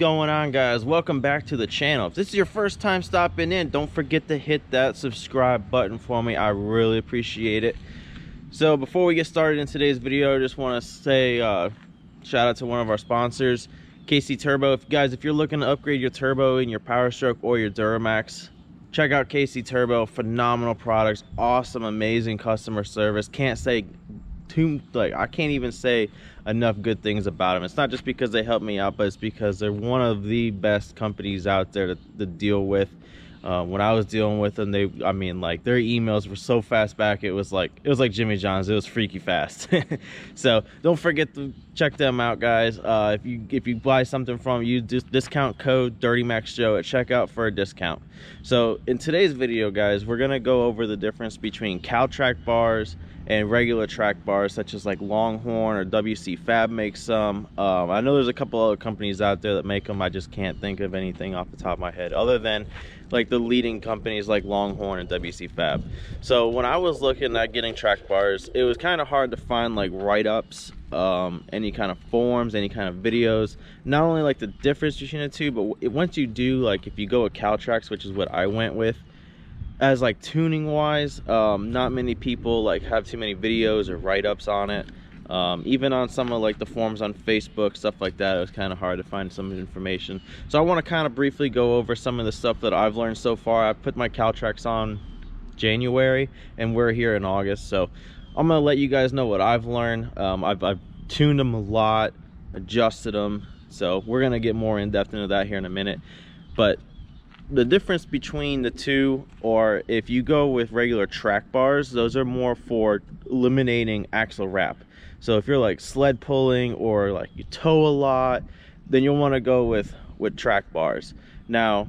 going on, guys? Welcome back to the channel. If this is your first time stopping in, don't forget to hit that subscribe button for me. I really appreciate it. So before we get started in today's video, I just want to say shout out to one of our sponsors, KC Turbo. If you're looking to upgrade your turbo in your Power Stroke or your Duramax, check out KC Turbo. Phenomenal products, awesome, amazing customer service. I can't even say enough good things about them. It's not just because they help me out, but it's because they're one of the best companies out there to deal with. When I was dealing with them, their emails were so fast back. It was like Jimmy John's. It was freaky fast. So don't forget to check them out, guys. If you buy something from them, use discount code DirtyMaxJoe at checkout for a discount. So in today's video, guys, we're gonna go over the difference between Caltrac bars and regular track bars, such as like Longhorn or WC Fab makes some. I know there's a couple other companies out there that make them. I just can't think of anything off the top of my head other than like the leading companies like Longhorn and WC Fab. So when I was looking at getting track bars, it was kind of hard to find like write-ups, any kind of forums, any kind of videos, not only like the difference between the two, but once you do, like if you go with Caltracs, which is what I went with, as like tuning wise, not many people like have too many videos or write-ups on it. Even on some of like the forums on Facebook, stuff like that, it was kind of hard to find some information. So I want to kind of briefly go over some of the stuff that I've learned so far. I put my Caltracs on January and we're here in August, so I'm gonna let you guys know what I've learned. I've tuned them a lot, adjusted them, so we're gonna get more in depth into that here in a minute. But the difference between the two, or if you go with regular track bars, those are more for eliminating axle wrap. So if you're like sled pulling or like you tow a lot, then you'll want to go with track bars. Now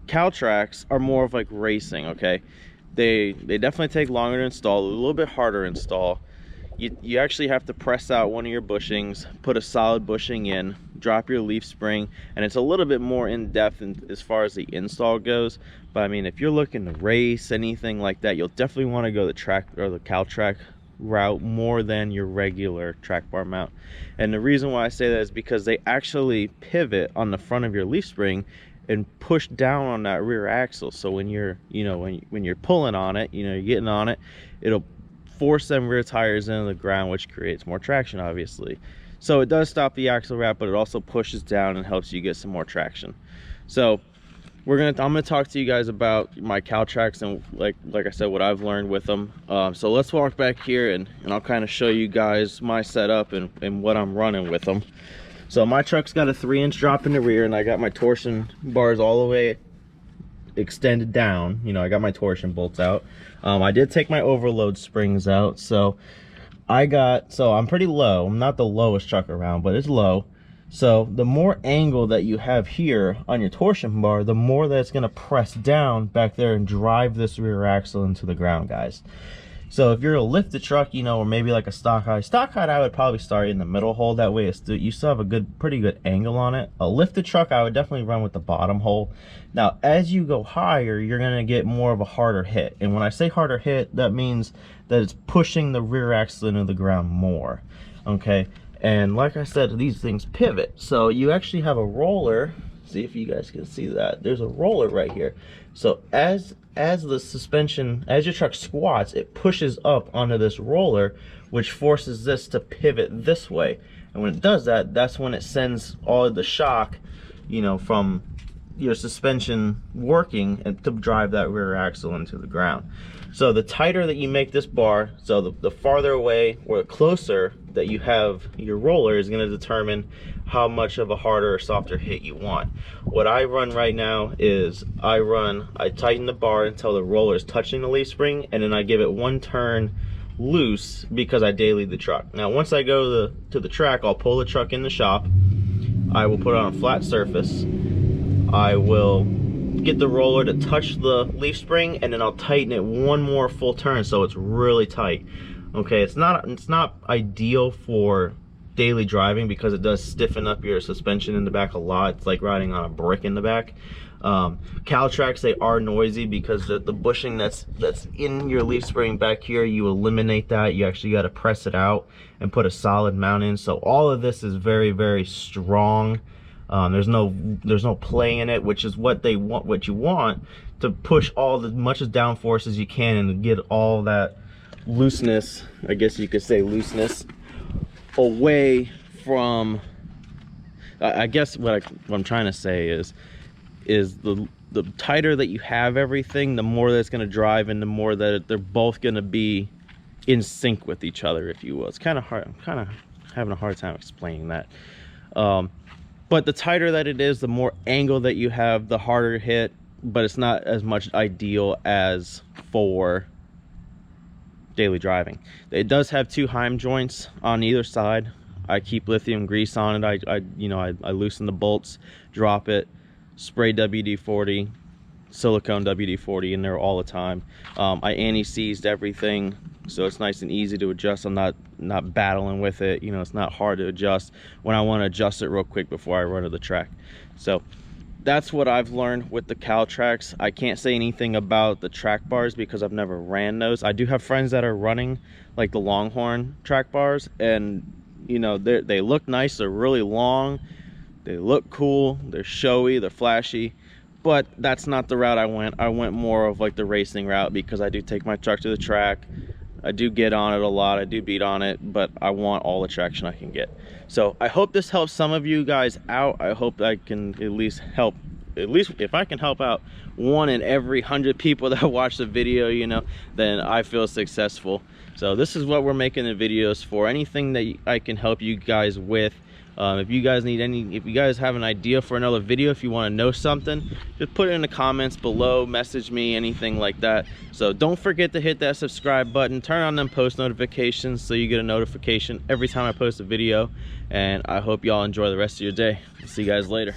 Caltracs are more of like racing, okay? They definitely take longer to install, a little bit harder to install. You actually have to press out one of your bushings, put a solid bushing in, drop your leaf spring, and it's a little bit more in depth as far as the install goes. But I mean, if you're looking to race, anything like that, you'll definitely want to go the track or the Caltrac route more than your regular track bar mount. And the reason why I say that is because they actually pivot on the front of your leaf spring and push down on that rear axle. So when you're, when you're pulling on it, you're getting on it, it'll force them rear tires into the ground, which creates more traction, obviously. So it does stop the axle wrap, but it also pushes down and helps you get some more traction. So I'm gonna talk to you guys about my Caltracs and like I said, what I've learned with them. So let's walk back here and I'll kind of show you guys my setup and what I'm running with them. So my truck's got a 3-inch drop in the rear, and I got my torsion bars all the way extended down. I got my torsion bolts out. I did take my overload springs out, so I'm pretty low. I'm not the lowest truck around, but it's low. So the more angle that you have here on your torsion bar, the more that it's going to press down back there and drive this rear axle into the ground, guys. So if you're to lift the truck, or maybe like a stock height, I would probably start in the middle hole. That way you still have a pretty good angle on it. A lifted truck, I would definitely run with the bottom hole. Now, as you go higher, you're gonna get more of a harder hit. And when I say harder hit, that means that it's pushing the rear axle into the ground more, okay? And like I said, these things pivot. So you actually have a roller. See if you guys can see that. There's a roller right here. So as the suspension, as your truck squats, it pushes up onto this roller, which forces this to pivot this way. And when it does that, that's when it sends all of the shock, from your suspension working and to drive that rear axle into the ground. So the tighter that you make this bar, so the farther away or closer that you have your roller is going to determine how much of a harder or softer hit you want. What I run right now is I tighten the bar until the roller is touching the leaf spring, and then I give it one turn loose because I daily the truck. Now once I go to the track, I'll pull the truck in the shop. I will put it on a flat surface. I will get the roller to touch the leaf spring, and then I'll tighten it one more full turn so it's really tight. Okay, it's not ideal for daily driving because it does stiffen up your suspension in the back a lot. It's like riding on a brick in the back. Caltracs, they are noisy because the bushing that's in your leaf spring back here, you eliminate that. You actually got to press it out and put a solid mount in. So all of this is very, very strong There's no play in it, which is what they want, what you want, to push all the much as downforce as you can and get all that looseness, I guess you could say looseness, away from, I guess what I'm trying to say is the tighter that you have everything, the more that's going to drive, and the more that they're both going to be in sync with each other, if you will. It's kind of hard. I'm kind of having a hard time explaining that. But the tighter that it is, the more angle that you have, the harder to hit, but it's not as much ideal as for daily driving. It does have 2 Heim joints on either side. I keep lithium grease on it. I loosen the bolts, drop it, spray WD-40, silicone WD-40 in there all the time. I anti-seized everything, so it's nice and easy to adjust. I'm not battling with it. You know, it's not hard to adjust when I want to adjust it real quick before I run to the track. So that's what I've learned with the Caltracs. I can't say anything about the track bars because I've never ran those. I do have friends that are running like the Longhorn track bars, and you know, they look nice. They're really long, they look cool, they're showy, they're flashy, but that's not the route I went. I went more of like the racing route because I do take my truck to the track. I do get on it a lot, I do beat on it, but I want all the traction I can get. So I hope this helps some of you guys out. I hope I can at least help, if I can help out 1 in every 100 people that watch the video, you know, then I feel successful. So this is what we're making the videos for. Anything that I can help you guys with. If you guys need if you guys have an idea for another video, if you want to know something, just put it in the comments below, message me, anything like that. So don't forget to hit that subscribe button, turn on them post notifications so you get a notification every time I post a video, and I hope y'all enjoy the rest of your day. See you guys later.